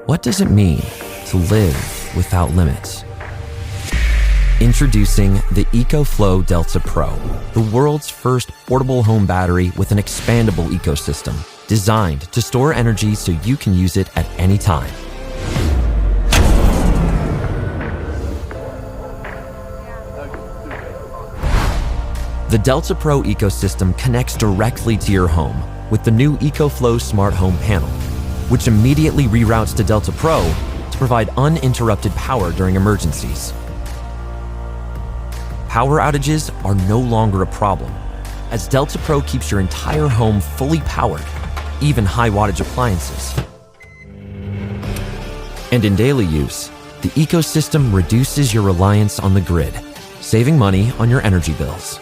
What does it mean to live without limits? Introducing the EcoFlow Delta Pro, the world's first portable home battery with an expandable ecosystem designed to store energy so you can use it at any time. The Delta Pro ecosystem connects directly to your home with the new EcoFlow Smart Home Panel, which immediately reroutes to Delta Pro to provide uninterrupted power during emergencies. Power outages are no longer a problem, as Delta Pro keeps your entire home fully powered, even high-wattage appliances. And in daily use, the ecosystem reduces your reliance on the grid, saving money on your energy bills.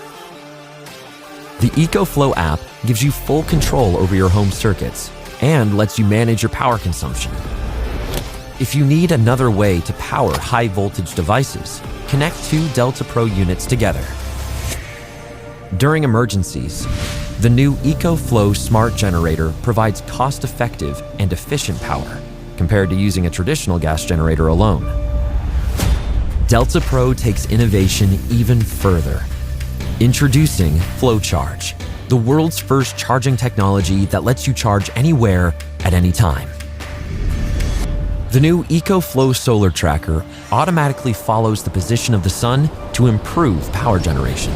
The EcoFlow app gives you full control over your home circuits and lets you manage your power consumption. If you need another way to power high-voltage devices, connect two Delta Pro units together. During emergencies, the new EcoFlow Smart Generator provides cost-effective and efficient power compared to using a traditional gas generator alone. Delta Pro takes innovation even further. Introducing FlowCharge, the world's first charging technology that lets you charge anywhere at any time. The new EcoFlow Solar Tracker automatically follows the position of the sun to improve power generation.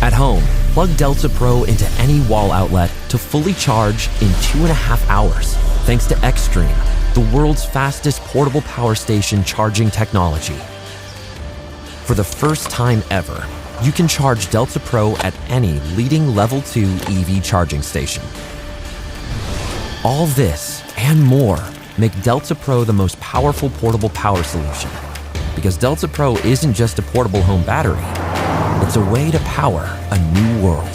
At home, plug Delta Pro into any wall outlet to fully charge in 2.5 hours, thanks to Xtreme, the world's fastest portable power station charging technology. For the first time ever, you can charge Delta Pro at any leading Level 2 EV charging station. All this and more make Delta Pro the most powerful portable power solution, because Delta Pro isn't just a portable home battery, it's a way to power a new world.